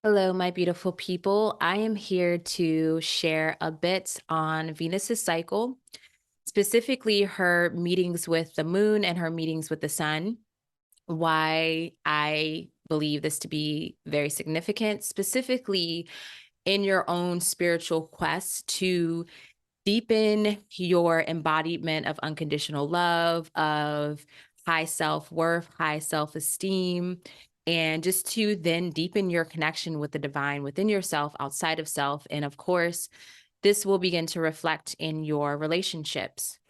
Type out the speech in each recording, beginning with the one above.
Hello, my beautiful people. I am here to share a bit on Venus's cycle, specifically her meetings with the moon and her meetings with the sun. Why I believe this to be very significant, specifically in your own spiritual quest to deepen your embodiment of unconditional love, of high self worth, high self esteem, and just to then deepen your connection with the divine within yourself, outside of self. And of course, this will begin to reflect in your relationships.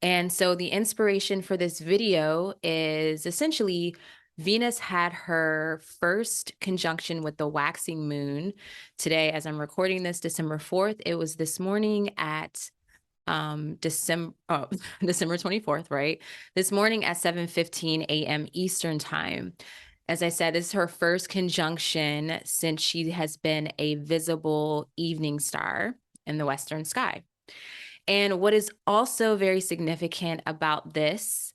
And so the inspiration for this video is essentially Venus had her first conjunction with the waxing moon today. As I'm recording this, December 4th, it was this morning at December December 24th, right? This morning at 7:15 a.m. Eastern time. As I said, this is her first conjunction since she has been a visible evening star in the western sky. And what is also very significant about this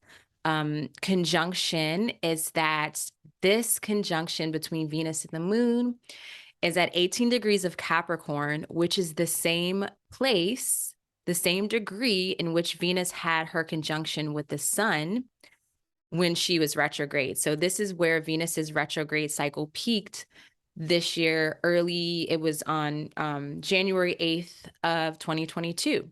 conjunction is that this conjunction between Venus and the moon is at 18 degrees of Capricorn, which is the same place, the same degree in which Venus had her conjunction with the sun when she was retrograde. So this is where Venus's retrograde cycle peaked this year early. It was on January 8th of 2022.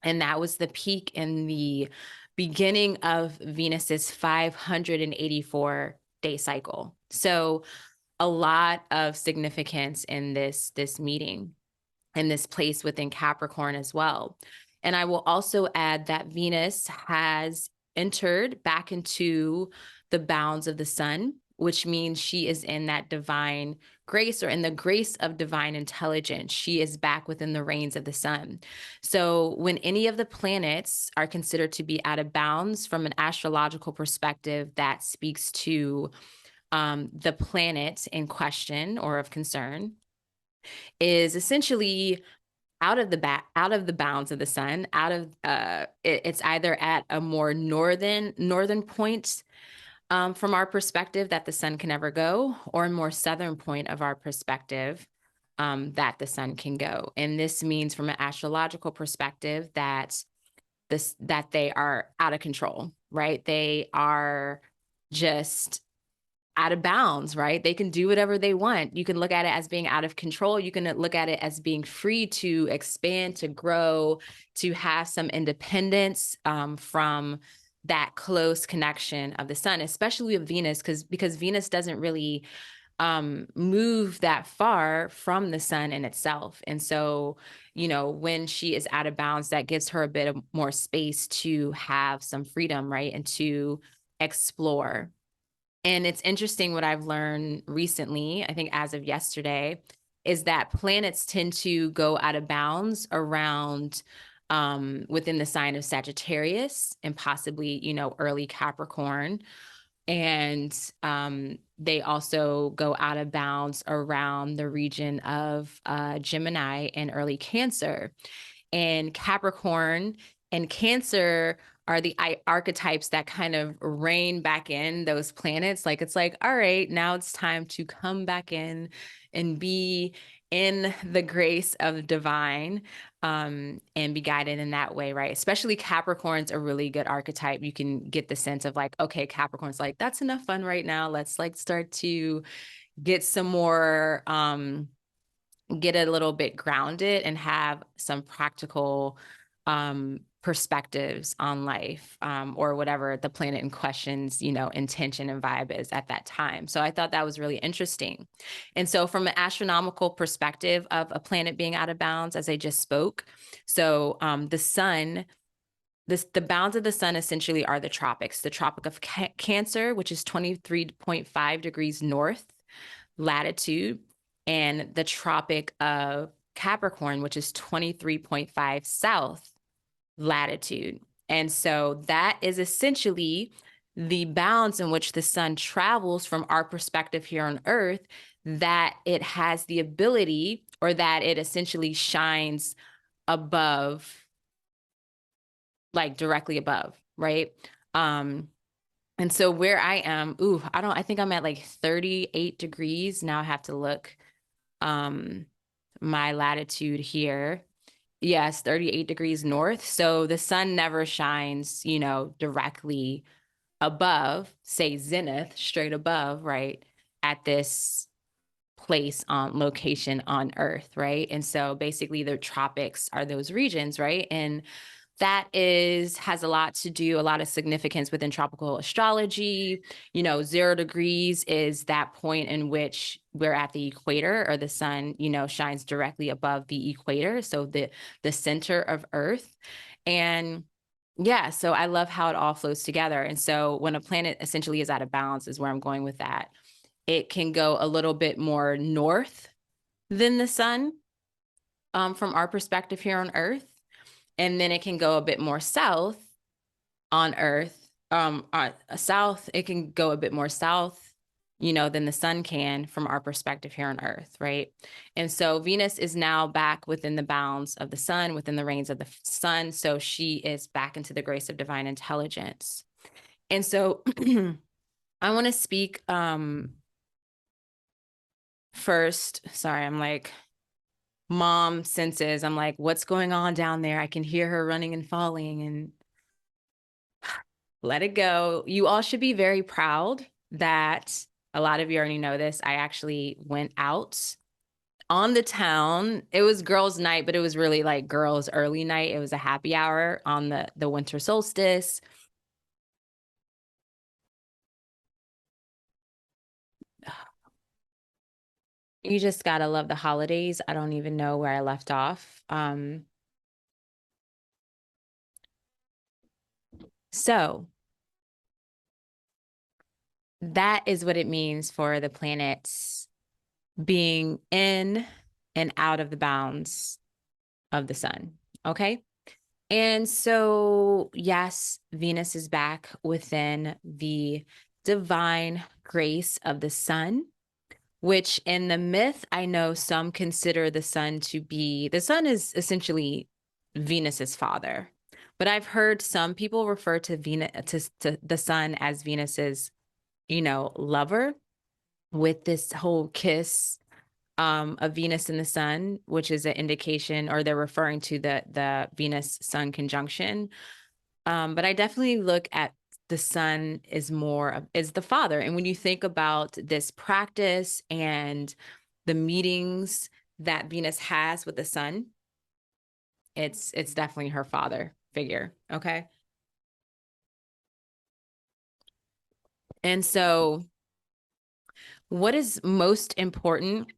And that was the peak in the beginning of Venus's 584-day cycle. So a lot of significance in this meeting and this place within Capricorn as well. And I will also add that Venus has entered back into the bounds of the sun, which means she is in that divine grace, or in the grace of divine intelligence. She is back within the reigns of the sun. So when any of the planets are considered to be out of bounds from an astrological perspective, that speaks to the planet in question or of concern is essentially out of the bounds of the sun, out of it's either at a more northern point from our perspective that the sun can never go, or a more southern point of our perspective that the sun can go. And this means from an astrological perspective that they are out of control, right? They are just out of bounds, right? They can do whatever they want. You can look at it as being out of control. You can look at it as being free to expand, to grow, to have some independence from that close connection of the sun, especially with Venus, because Venus doesn't really move that far from the sun in itself. And so, when she is out of bounds, that gives her a bit of more space to have some freedom, right? And to explore. And it's interesting what I've learned recently, I think as of yesterday, is that planets tend to go out of bounds around within the sign of Sagittarius and possibly, early Capricorn. And they also go out of bounds around the region of Gemini and early Cancer. And Capricorn and Cancer are the archetypes that kind of rein back in those planets. Like it's like, all right, now it's time to come back in and be in the grace of divine and be guided in that way, right? Especially Capricorn's a really good archetype. You can get the sense of like, okay, Capricorn's like, that's enough fun right now. Let's like start to get some more get a little bit grounded and have some practical perspectives on life or whatever the planet in question's, intention and vibe is at that time. So I thought that was really interesting. And so from an astronomical perspective of a planet being out of bounds, as I just spoke, so the sun, the bounds of the sun essentially are the tropics, the Tropic of Cancer, which is 23.5 degrees north latitude, and the Tropic of Capricorn, which is 23.5 south latitude. And so that is essentially the bounds in which the sun travels from our perspective here on Earth, that it has the ability, or that it essentially shines above, like directly above, right? And so where I am, I think I'm at like 38 degrees. Now I have to look um my latitude here. Yes, 38 degrees north. So the sun never shines, directly above, say zenith, straight above, right, at this place on location on Earth, right? And so basically the tropics are those regions, right? And that has a lot to do, a lot of significance within tropical astrology. 0 degrees is that point in which we're at the equator, or the sun, shines directly above the equator. So the center of Earth. And yeah, so I love how it all flows together. And so when a planet essentially is out of balance is where I'm going with that. It can go a little bit more north than the sun, from our perspective here on Earth. And then it can go a bit more south on Earth. South, it can go a bit more south, than the sun can from our perspective here on Earth, right? And so Venus is now back within the bounds of the sun, within the reigns of the sun. So she is back into the grace of divine intelligence. And so I want to speak first. Sorry, I'm like, mom senses. I'm like, what's going on down there? I can hear her running and falling, and let it go. You all should be very proud that a lot of you already know this. I actually went out on the town. It was girls' night, but it was really like girls' early night. It was a happy hour on the winter solstice. You just gotta love the holidays. I don't even know where I left off. So that is what it means for the planets being in and out of the bounds of the sun. Okay. And so, yes, Venus is back within the divine grace of the sun, which in the myth, I know some consider the sun the sun is essentially Venus's father. But I've heard some people refer to Venus, to the sun as Venus's, lover, with this whole kiss of Venus and the sun, which is an indication, or they're referring to the Venus Sun conjunction. But I definitely look at the sun is the father. And when you think about this practice and the meetings that Venus has with the sun, it's definitely her father figure. Okay. And so what is most important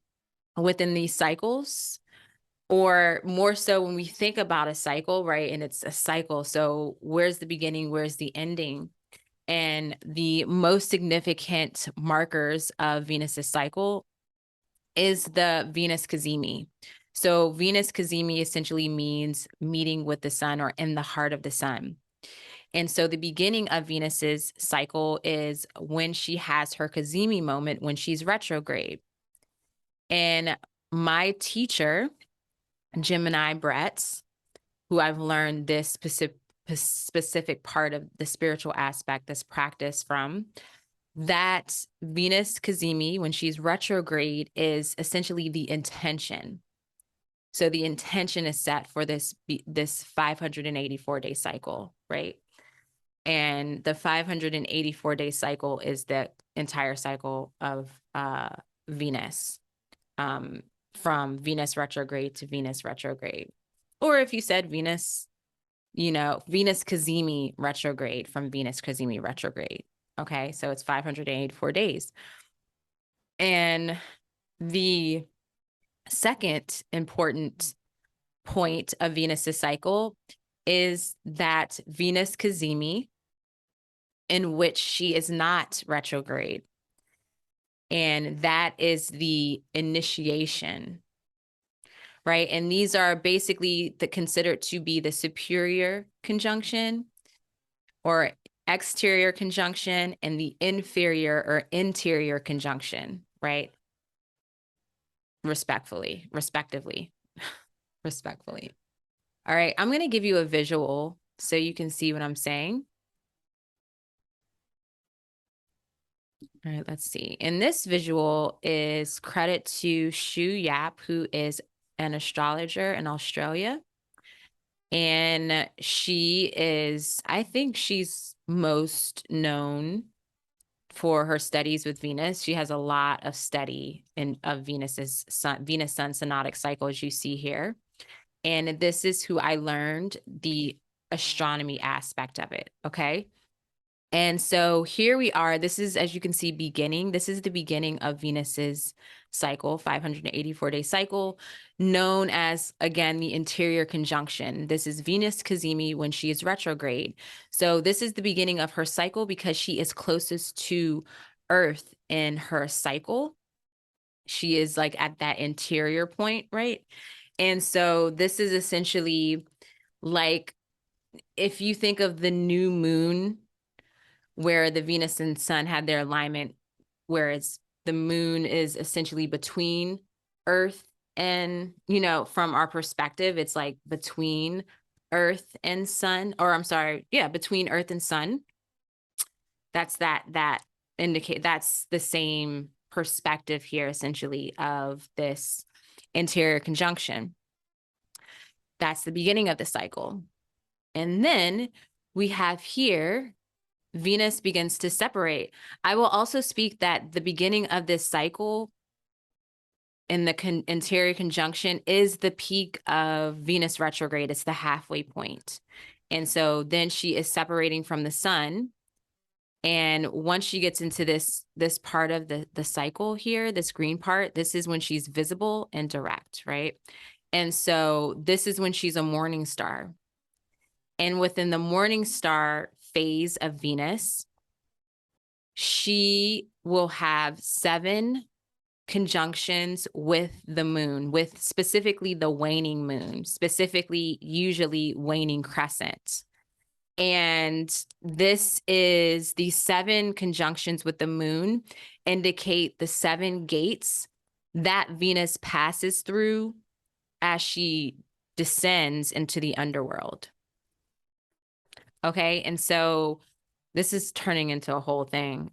within these cycles, or more so when we think about a cycle, right? And it's a cycle. So where's the beginning? Where's the ending? And the most significant markers of Venus's cycle is the Venus cazimi. So Venus cazimi essentially means meeting with the sun, or in the heart of the sun. And so the beginning of Venus's cycle is when she has her cazimi moment, when she's retrograde. And my teacher, Gemini Brett, who I've learned this specific part of the spiritual aspect, this practice from, that Venus cazimi, when she's retrograde, is essentially the intention. So the intention is set for this 584-day cycle, right? And the 584-day cycle is the entire cycle of Venus, from Venus retrograde to Venus retrograde. Or if you said Venus, Venus cazimi retrograde from Venus cazimi retrograde. Okay, so it's 584 days. And the second important point of Venus's cycle is that Venus cazimi, in which she is not retrograde. And that is the initiation, right? And these are basically considered to be the superior conjunction, or exterior conjunction, and the inferior or interior conjunction, right? Respectively. Respectfully. All right, I'm going to give you a visual so you can see what I'm saying. All right, let's see. And this visual is credit to Shu Yap, who is an astrologer in Australia. And she is, I think she's most known for her studies with Venus. She has a lot of study of Venus Sun synodic cycle, as you see here. And this is who I learned the astronomy aspect of it. Okay. And so here we are. This is, as you can see, beginning. This is the beginning of Venus's cycle, 584-day cycle, known as, again, the interior conjunction. This is Venus Cazimi when she is retrograde. So this is the beginning of her cycle because she is closest to Earth in her cycle. She is like at that interior point, right? And so this is essentially like if you think of the new moon where the Venus and Sun had their alignment, whereas the moon is essentially between Earth and, from our perspective, it's like between Earth and Sun, or I'm sorry, yeah, between Earth and Sun. That's that indicate that's the same perspective here, essentially, of this interior conjunction. That's the beginning of the cycle. And then we have here Venus begins to separate. I will also speak that the beginning of this cycle in the interior conjunction is the peak of Venus retrograde. It's the halfway point. And so then she is separating from the sun. And once she gets into this part of the cycle here, this green part, this is when she's visible and direct, right? And so this is when she's a morning star. And within the morning star phase of Venus, she will have 7 conjunctions with the moon, with specifically the waning moon, specifically usually waning crescent. And this is the 7 conjunctions with the moon indicate the 7 gates that Venus passes through as she descends into the underworld. Okay, and so this is turning into a whole thing,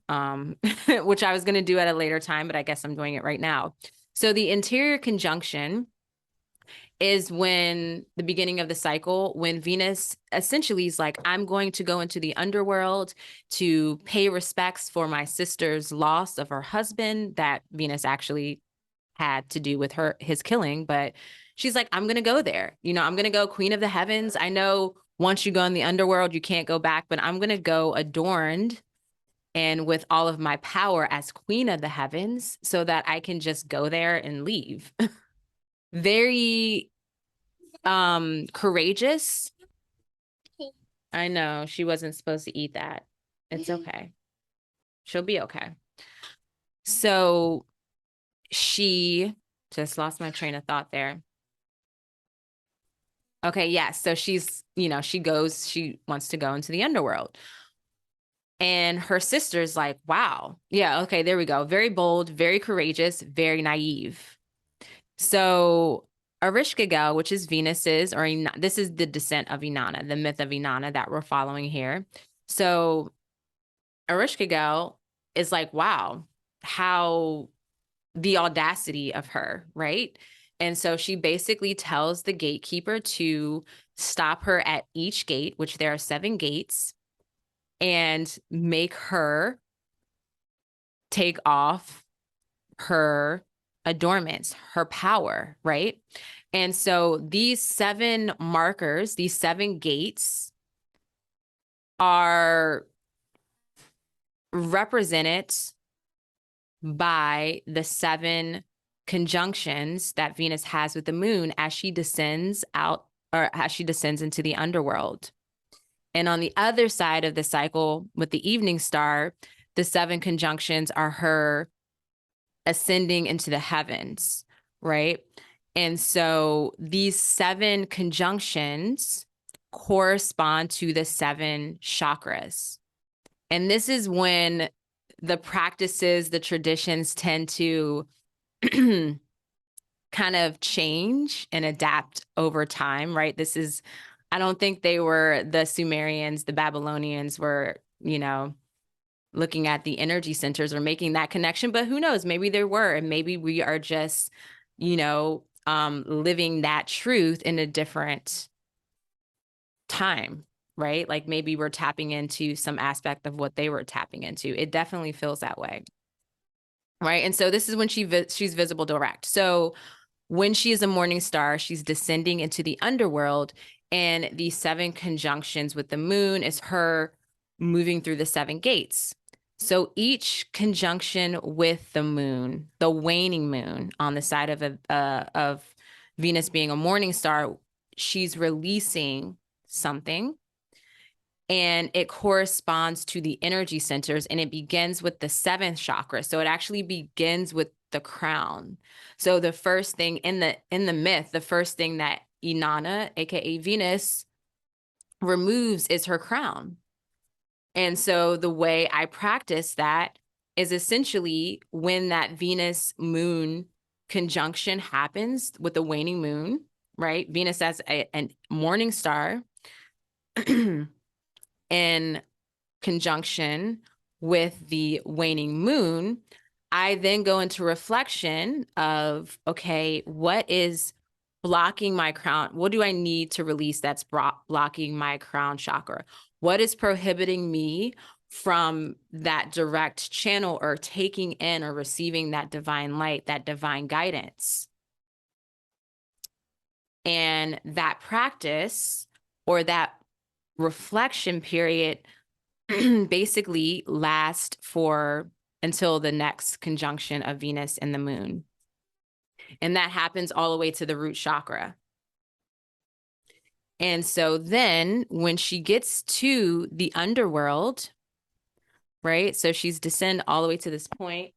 which I was going to do at a later time, but I guess I'm doing it right now. So the interior conjunction is when the beginning of the cycle, when Venus essentially is like, I'm going to go into the underworld to pay respects for my sister's loss of her husband that Venus actually had to do with his killing. But she's like, I'm going to go there. I'm going to go Queen of the Heavens. I know once you go in the underworld, you can't go back, but I'm going to go adorned and with all of my power as Queen of the Heavens so that I can just go there and leave. Very courageous. I know she wasn't supposed to eat that. It's okay. She'll be okay. So she just lost my train of thought there. Okay, yes. Yeah, so she's, she wants to go into the underworld. And her sister's like, wow. Yeah, okay, there we go. Very bold, very courageous, very naive. So Ereshkigal, which is Venus's, or this is the descent of Inanna, the myth of Inanna that we're following here. So Ereshkigal is like, wow, how the audacity of her, right? And so she basically tells the gatekeeper to stop her at each gate, which there are 7 gates, and make her take off her adornments, her power, right? And so these 7 markers, these 7 gates are represented by the 7 conjunctions that Venus has with the moon as she descends out, or as she descends into the underworld. And on the other side of the cycle with the evening star, the 7 conjunctions are her ascending into the heavens, right? And so these 7 conjunctions correspond to the 7 chakras. And this is when the practices, the traditions tend to kind of change and adapt over time, right? I don't think they were the Sumerians, the Babylonians were, looking at the energy centers or making that connection. But who knows? Maybe there were, and maybe we are just, living that truth in a different time, right? Like maybe we're tapping into some aspect of what they were tapping into. It definitely feels that way. Right. And so this is when she's visible direct. So when she is a morning star, she's descending into the underworld, and the 7 conjunctions with the moon is her moving through the 7 gates. So each conjunction with the moon, the waning moon on the side of Venus being a morning star, she's releasing something, and it corresponds to the energy centers, and it begins with the 7th chakra. So it actually begins with the crown. So the first thing in the myth, the first thing that Inanna, aka Venus, removes is her crown. And so the way I practice that is essentially when that Venus moon conjunction happens with the waning moon, right? Venus as a morning star in conjunction with the waning moon, I then go into reflection of, okay, what is blocking my crown? What do I need to release that's blocking my crown chakra? What is prohibiting me from that direct channel or taking in or receiving that divine light, that divine guidance? And that practice or that reflection period basically last for until the next conjunction of Venus and the moon. And that happens all the way to the root chakra. And so then when she gets to the underworld, right? So she's descend all the way to this point.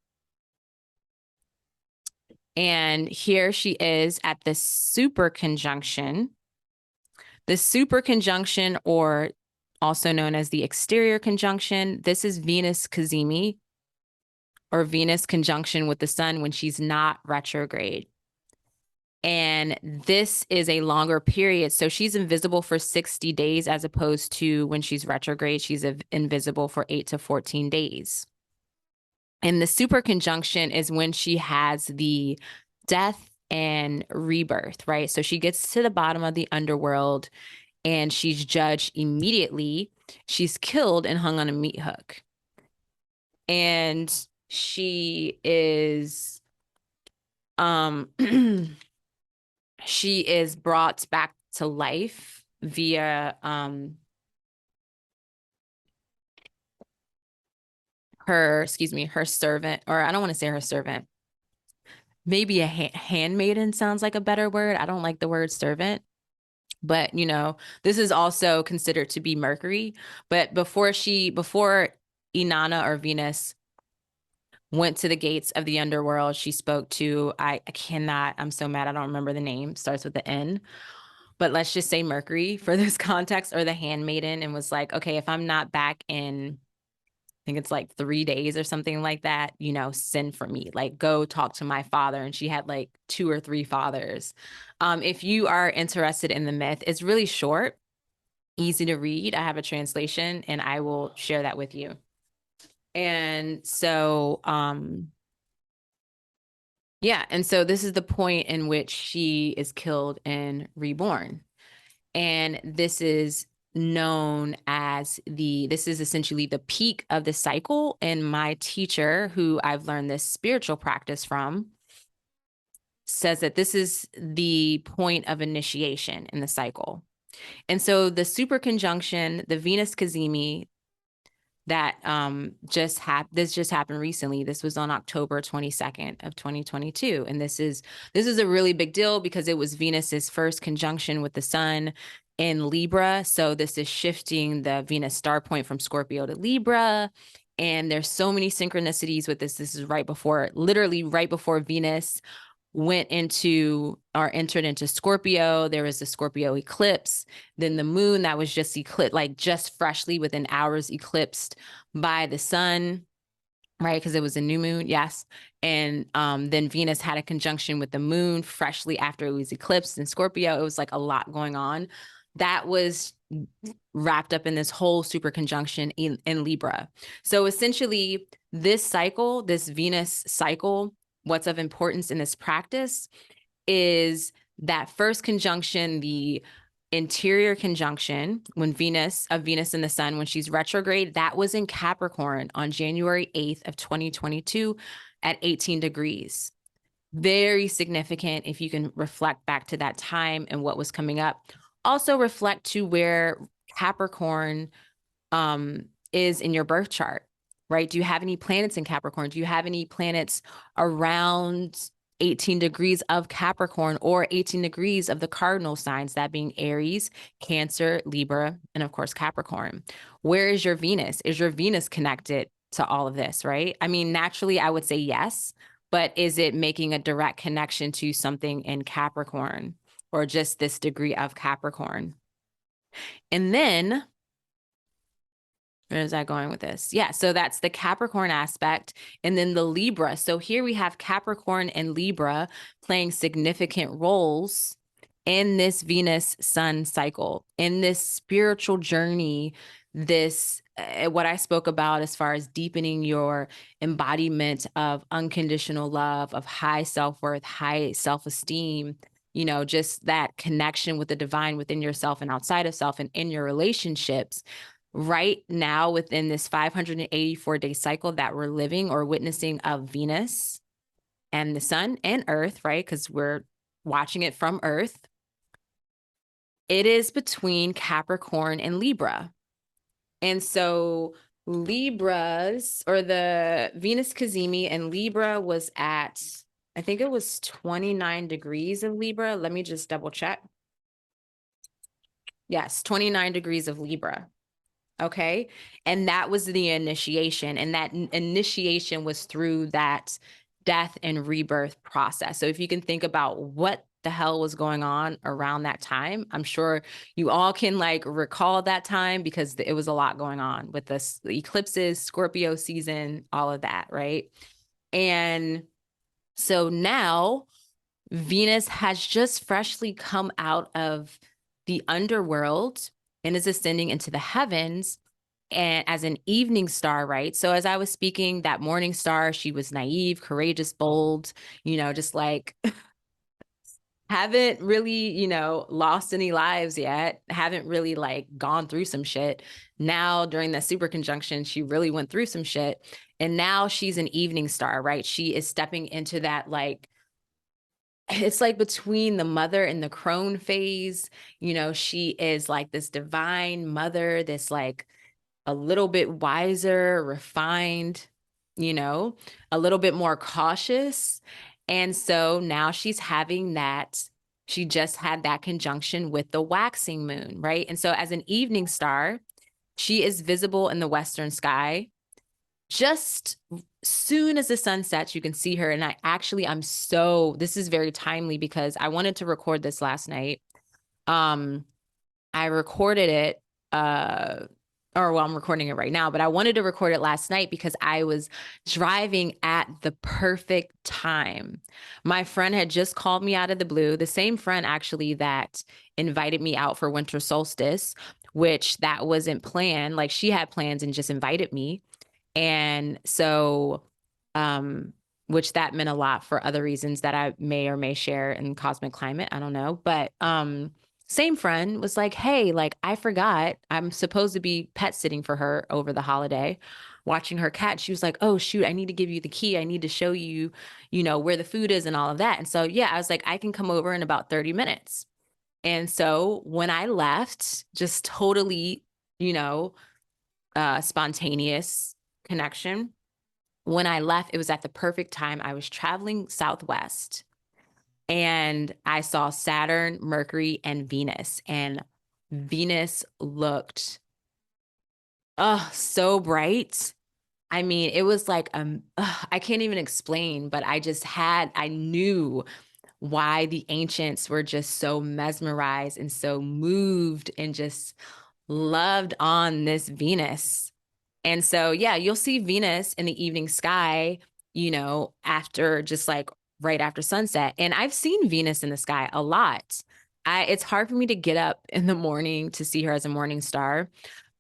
And here she is at the super conjunction. The super conjunction, or also known as the exterior conjunction, this is Venus Cazimi, or Venus conjunction with the sun when she's not retrograde. And this is a longer period. So she's invisible for 60 days as opposed to when she's retrograde, she's invisible for 8 to 14 days. And the super conjunction is when she has the death and rebirth, right? So she gets to the bottom of the underworld and she's judged immediately. She's killed and hung on a meat hook. And she is she is brought back to life via her servant, or I don't want to say her servant, maybe a handmaiden sounds like a better word. I don't like the word servant, but this is also considered to be Mercury. But before Inanna or Venus went to the gates of the underworld, she spoke to, I'm so mad I don't remember the name, starts with the N, but let's just say Mercury for this context, or the handmaiden, and was like, okay, if I'm not back in, I think it's like 3 days or something like that, send for me, like go talk to my father. And she had like 2 or 3 fathers. If you are interested in the myth, it's really short, easy to read. I have a translation and I will share that with you. And so, yeah. And so this is the point in which she is killed and reborn. And this is known as this is essentially the peak of the cycle. And my teacher, who I've learned this spiritual practice from, says that this is the point of initiation in the cycle. And so the super conjunction, the Venus Cazimi, that this just happened recently. This was on October 22nd of 2022. And this is a really big deal because it was Venus's first conjunction with the sun in Libra. So this is shifting the Venus star point from Scorpio to Libra. And there's so many synchronicities with this. This is literally right before Venus went into or entered into Scorpio. There was the Scorpio eclipse. Then the moon that was just eclipsed, like just freshly within hours eclipsed by the sun, right? Because it was a new moon. Yes. And then Venus had a conjunction with the moon freshly after it was eclipsed in Scorpio. It was like a lot going on. that was wrapped up in this whole super conjunction in Libra. So essentially, this cycle, this Venus cycle, what's of importance in this practice is that first conjunction, the interior conjunction, when Venus and the sun, when she's retrograde, that was in Capricorn on January 8th of 2022 at 18 degrees. Very significant if you can reflect back to that time and what was coming up. Also reflect to where Capricorn is in your birth chart, right? Do you have any planets in Capricorn? Do you have any planets around 18 degrees of Capricorn or 18 degrees of the cardinal signs, that being Aries, Cancer, Libra, and of course, Capricorn? Where is your Venus? Is your Venus connected to all of this, right? I mean, naturally, I would say yes, but is it making a direct connection to something in Capricorn or just this degree of Capricorn? And then where is that going with this? Yeah, so that's the Capricorn aspect. And then the Libra. So here we have Capricorn and Libra playing significant roles in this Venus Sun cycle, in this spiritual journey, this what I spoke about as far as deepening your embodiment of unconditional love, of high self-worth, high self-esteem, just that connection with the divine within yourself and outside of self and in your relationships. Right now, within this 584-day cycle that we're living or witnessing of Venus and the sun and Earth, right? Because we're watching it from Earth. It is between Capricorn and Libra. And so Libras, or the Venus Cazimi and Libra was at, I think it was 29 degrees of Libra. Let me just double check. Yes, 29 degrees of Libra. Okay. And that was the initiation. And that initiation was through that death and rebirth process. So if you can think about what the hell was going on around that time, I'm sure you all can recall that time because it was a lot going on with the eclipses, Scorpio season, all of that. Right. And so now Venus has just freshly come out of the underworld and is ascending into the heavens and as an evening star, right? So as I was speaking, that morning star, she was naive, courageous, bold, just haven't really, lost any lives yet, haven't really gone through some shit. Now during the super conjunction, she really went through some shit. And now she's an evening star, right? She is stepping into that it's between the mother and the crone phase. She is this divine mother, this a little bit wiser, refined, a little bit more cautious. And so now she's having that, she just had that conjunction with the waxing moon, right? And so as an evening star, she is visible in the western sky. Just soon as the sun sets, you can see her. And this is very timely because I wanted to record this last night. I recorded it, I'm recording it right now, but I wanted to record it last night because I was driving at the perfect time. My friend had just called me out of the blue, the same friend actually that invited me out for winter solstice, which that wasn't planned. She had plans and just invited me. And so, which that meant a lot for other reasons that I may or may share in Cosmic Climate. I don't know. But same friend was like, hey, I forgot I'm supposed to be pet sitting for her over the holiday, watching her cat. She was like, oh, shoot, I need to give you the key. I need to show you, where the food is and all of that. And so, yeah, I was like, I can come over in about 30 minutes. And so when I left, just totally, spontaneous connection. When I left, it was at the perfect time. I was traveling southwest and I saw Saturn, Mercury, and Venus. And Venus looked, so bright. I mean, it was I can't even explain, but I knew why the ancients were just so mesmerized and so moved and just loved on this Venus. And so, yeah, you'll see Venus in the evening sky, after just right after sunset. And I've seen Venus in the sky a lot. it's hard for me to get up in the morning to see her as a morning star,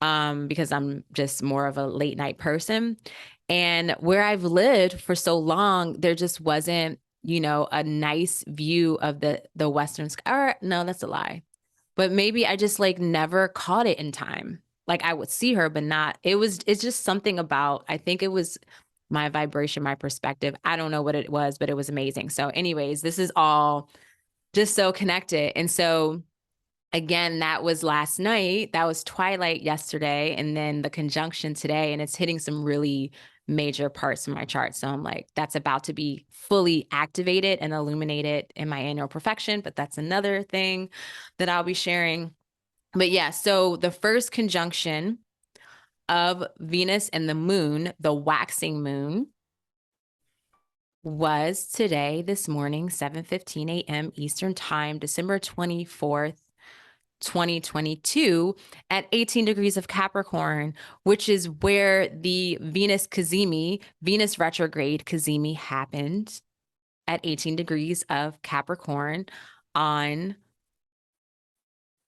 because I'm just more of a late night person. And where I've lived for so long, there just wasn't, a nice view of the western sky. Or no, that's a lie. But maybe I just like never caught it in time. Like I would see her, but not, it's just something about, I think it was my vibration, my perspective. I don't know what it was, but it was amazing. So, anyways, this is all just so connected. And so, again, that was last night. That was twilight yesterday. And then the conjunction today. And it's hitting some really major parts of my chart. So I'm like, that's about to be fully activated and illuminated in my annual perfection. But that's another thing that I'll be sharing. But yeah, so the first conjunction of Venus and the moon, the waxing moon, was today, this morning, 7:15 a.m. Eastern Time, December 24th, 2022 at 18 degrees of Capricorn, which is where the Venus Cazimi, Venus retrograde Cazimi happened at 18 degrees of Capricorn on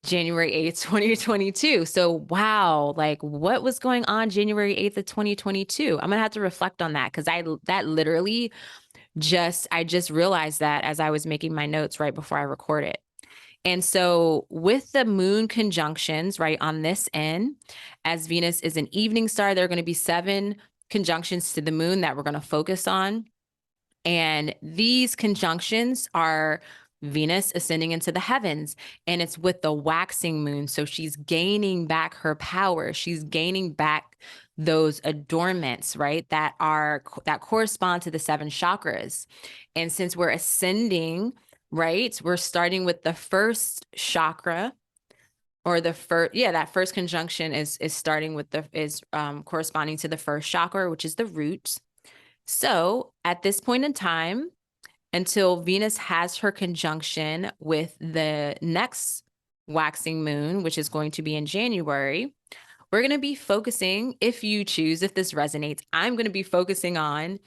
January 8th, 2022. So, wow, like what was going on January 8th of 2022? I'm going to have to reflect on that because that literally I just realized that as I was making my notes right before I recorded. And so with the moon conjunctions, right, on this end, as Venus is an evening star, there are going to be 7 conjunctions to the moon that we're going to focus on. And these conjunctions are Venus ascending into the heavens, and it's with the waxing moon. So she's gaining back her power. She's gaining back those adornments, right? That correspond to the 7 chakras. And since we're ascending, right, we're starting with the first chakra, or that first conjunction is starting with corresponding to the first chakra, which is the root. So at this point in time, until Venus has her conjunction with the next waxing moon, which is going to be in January, we're going to be focusing, if you choose, if this resonates, I'm going to be focusing on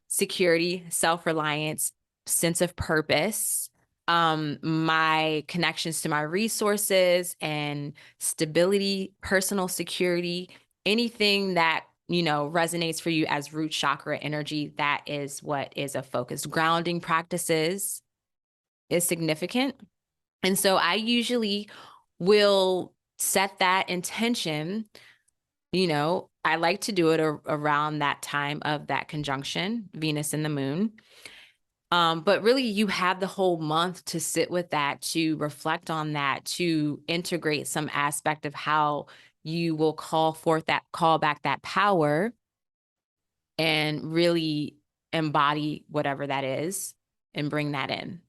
security, self-reliance, sense of purpose, my connections to my resources and stability, personal security, anything that resonates for you as root chakra energy. That is what is a focus. Grounding practices is significant. And so I usually will set that intention. I like to do it around that time of that conjunction, Venus and the moon. But really, you have the whole month to sit with that, to reflect on that, to integrate some aspect of how you will call back that power and really embody whatever that is and bring that in.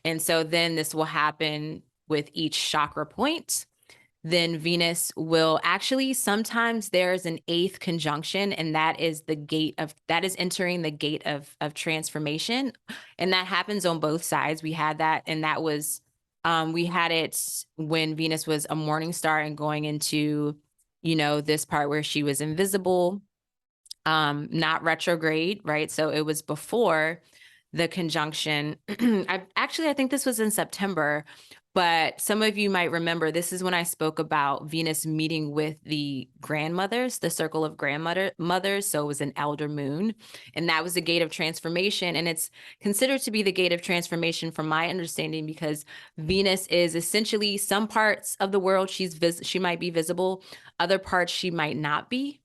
And so then this will happen with each chakra point. Then Venus will sometimes there's an 8th conjunction, and that is entering the gate of transformation. And that happens on both sides. We had that, and that was, we had it when Venus was a morning star and going into, this part where she was invisible, not retrograde, right? So it was before the conjunction. I think this was in September, but some of you might remember this is when I spoke about Venus meeting with the grandmothers, the circle of grandmothers. So it was an elder moon, and that was the gate of transformation. And it's considered to be the gate of transformation from my understanding, because Venus is essentially, some parts of the world she might be visible, other parts she might not be.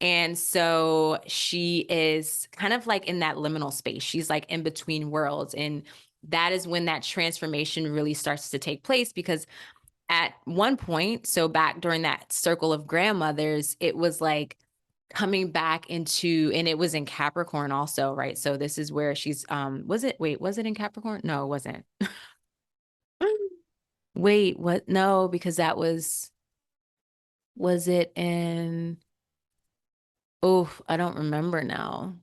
And so she is kind of like in that liminal space. She's like in between worlds. And that is when that transformation really starts to take place, because at one point, so back during that circle of grandmothers, it was like coming back into, and it was in Capricorn also, right? So this is where she's, was it in Capricorn? No, it wasn't. Wait, what? No, because that was it in, oh, I don't remember now.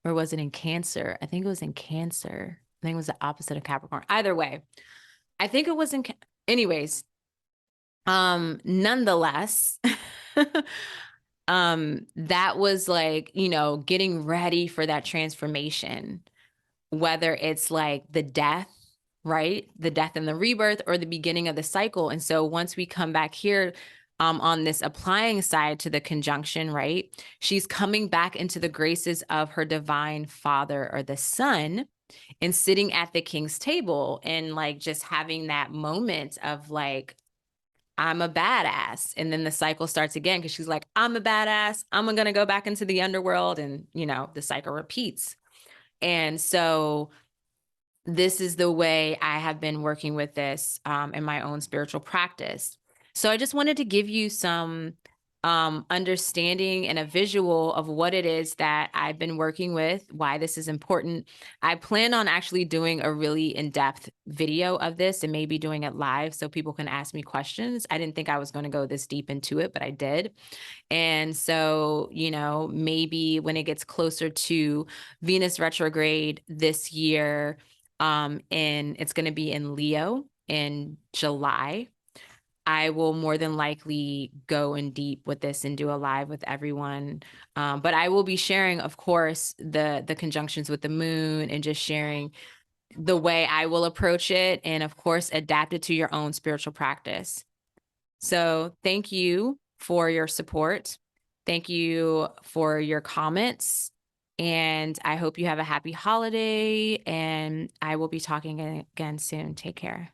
Or was it in Cancer? I think it was in Cancer. I think it was the opposite of Capricorn. Either way, I think it was anyways, nonetheless, that was like, getting ready for that transformation, whether it's like the death, right? The death and the rebirth, or the beginning of the cycle. And so once we come back here, on this applying side to the conjunction, right? She's coming back into the graces of her divine father, or the sun, and sitting at the king's table, and like just having that moment of like, I'm a badass. And then the cycle starts again, because she's like, I'm a badass. I'm going to go back into the underworld. And, the cycle repeats. And so this is the way I have been working with this in my own spiritual practice. So I just wanted to give you some understanding and a visual of what it is that I've been working with, why this is important. I plan on actually doing a really in-depth video of this, and maybe doing it live so people can ask me questions. I didn't think I was going to go this deep into it, but I did. And so, maybe when it gets closer to Venus retrograde this year, and it's going to be in Leo in July, I will more than likely go in deep with this and do a live with everyone. But I will be sharing, of course, the conjunctions with the moon, and just sharing the way I will approach it, and of course, adapt it to your own spiritual practice. So thank you for your support. Thank you for your comments. And I hope you have a happy holiday, and I will be talking again soon. Take care.